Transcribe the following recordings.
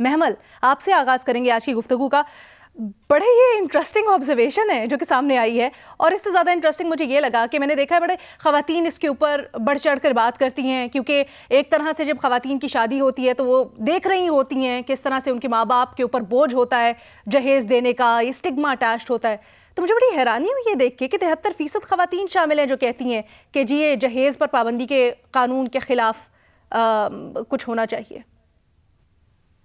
महमल, आपसे आगाज़ करेंगे आज की गुफ्तगू का। बड़े ही इंटरेस्टिंग ऑब्जर्वेशन है जो कि सामने आई है, और इससे ज़्यादा इंटरेस्टिंग मुझे ये लगा कि मैंने देखा है बड़े ख़वातीन इसके ऊपर बढ़ चढ़ कर बात करती हैं, क्योंकि एक तरह से जब ख़वातीन की शादी होती है तो वो देख रही होती हैं किस तरह से उनके माँ बाप के ऊपर बोझ होता है जहेज़ देने का, ये स्टिग्मा अटैच्ड होता है। तो मुझे बड़ी हैरानी हुई ये देख के कि 73% ख़वातीन शामिल हैं जो कहती हैं कि जी ये जहेज़ पर पाबंदी के कानून के ख़िलाफ़ कुछ होना चाहिए।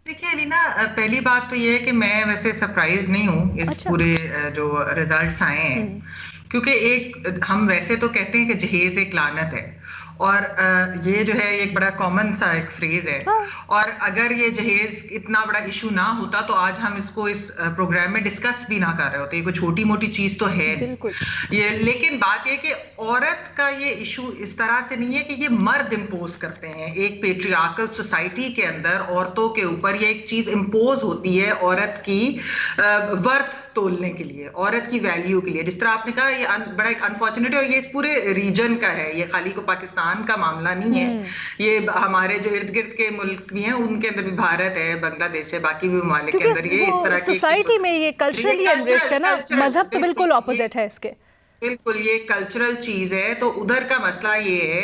देखिए अलीना, पहली बात तो ये है कि मैं वैसे सरप्राइज नहीं हूँ इस अच्छा। पूरे जो रिजल्ट्स आए हैं, क्योंकि एक हम वैसे तो कहते हैं कि जहेज एक लानत है, और ये जो है एक बड़ा कॉमन सा एक फ्रेज है। हाँ। और अगर ये जहेज इतना बड़ा इशू ना होता तो आज हम इसको इस प्रोग्राम में डिस्कस भी ना कर रहे होते। ये कोई छोटी मोटी चीज तो है बिल्कुल। नहीं ये, लेकिन बात ये कि औरत का ये इशू इस तरह से नहीं है कि ये मर्द इम्पोज करते हैं। एक पेट्रियार्कल सोसाइटी के अंदर औरतों के ऊपर ये एक चीज इम्पोज होती है औरत की वर्थ तोलने के लिए, औरत की वैल्यू के लिए। जिस तरह आपने कहा, ये बड़ा एक अनफॉर्चुनेट है, और ये इस पूरे रीजन का है, ये खाली को पाकिस्तान का मामला नहीं है। ये हमारे जो इर्द गिर्द के मुल्क भी हैं उनके अंदर भी, भारत है, बांग्लादेश है, बाकी भी ममालिक के अंदर क्योंकि ये इस वो तरह की सोसाइटी में ये कल्चरली एनरिच्ड है ना, मजहब तो बिल्कुल ऑपोजिट है इसके। बिल्कुल ये कल्चरल चीज है। तो उधर का मसला ये है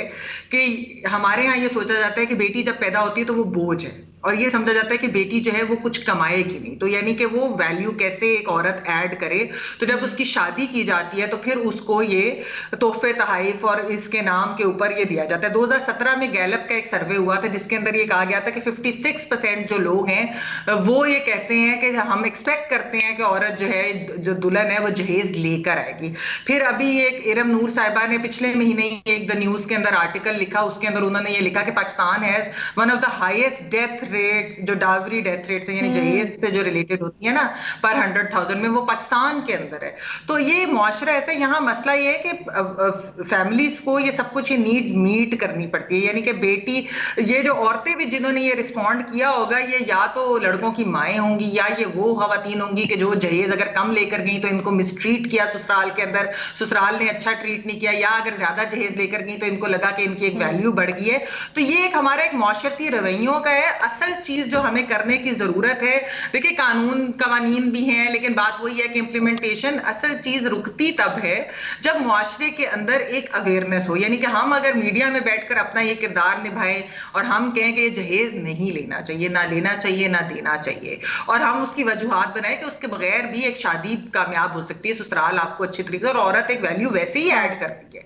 कि हमारे यहाँ ये सोचा जाता है कि बेटी जब पैदा होती है तो वो बोझ है, और ये समझा जाता है कि बेटी जो है वो कुछ कमाएगी नहीं, तो यानी कि वो वैल्यू कैसे एक औरत ऐड करे। तो जब उसकी शादी की जाती है तो फिर उसको ये तोहफे तहाइफ और इसके नाम के ऊपर ये दिया जाता है। 2017 में गैलप का एक सर्वे हुआ था जिसके अंदर ये कहा गया था कि 56% जो लोग हैं वो ये कहते हैं कि हम एक्सपेक्ट करते हैं कि औरत जो है, जो दुल्हन है, वो जहेज लेकर आएगी। फिर अभी एक इरम नूर साहिबा ने पिछले महीने ही एक द न्यूज के अंदर आर्टिकल लिखा, उसके अंदर उन्होंने ये लिखा कि Pakistan has one of the highest death rate, जो डावरी डेथ रेट है, यानी जहेज से जो रिलेटेड होती है ना पर 100,000 में, वो पाकिस्तान के अंदर है। तो ये मुआशरा ऐसा, यहाँ मसला ये है कि फैमिलीज को ये सब कुछ ये नीड्स मीट करनी पड़ती है। यानी कि बेटी, ये जो औरतें भी जिन्होंने ये रिस्पॉन्ड किया होगा, ये या तो लड़कों की माएँ होंगी या ये वो खवातीन होंगी कि जो जहेज अगर कम लेकर गई तो इनको मिसट्रीट किया ससुराल के अंदर, ससुराल ने अच्छा ट्रीट नहीं किया, या अगर ज्यादा जहेज लेकर गई तो इनको लगा कि इनकी एक वैल्यू बढ़ गई है। तो ये एक हमारा एक माशरती रवैयों का है। असल चीज जो हमें करने की जरूरत है, देखिए कानून कवानीन भी हैं, लेकिन बात वही है कि इम्प्लीमेंटेशन, असल चीज रुकती तब है जब मुआशरे के अंदर एक अवेयरनेस हो। यानी कि हम अगर मीडिया में बैठकर अपना ये किरदार निभाएं और हम कहें कि ये जहेज नहीं लेना चाहिए, ना लेना चाहिए, ना देना चाहिए, और हम उसकी वजूहात बनाएं कि उसके बगैर भी एक शादी कामयाब हो सकती है, ससुराल आपको अच्छी तरीके से, और औरत एक वैल्यू वैसे ही ऐड करती है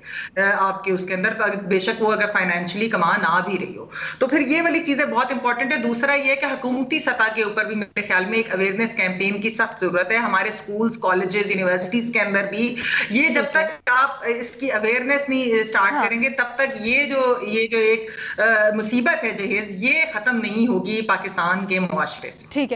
आपके उसके अंदर, बेशक वो अगर फाइनेंशियली कमा ना भी रही हो। तो फिर ये वाली चीजें बहुत इंपॉर्टेंट है। दूसरा ये कि हुकूमती सतह के ऊपर भी मेरे ख्याल में एक अवेयरनेस कैंपेन की सख्त जरूरत है। हमारे स्कूल्स, कॉलेजेस, यूनिवर्सिटीज के अंदर भी ये, जब तक आप इसकी अवेयरनेस नहीं स्टार्ट करेंगे तब तक ये जो एक मुसीबत है जहेज, ये खत्म नहीं होगी पाकिस्तान के मुआशरे से। ठीक है।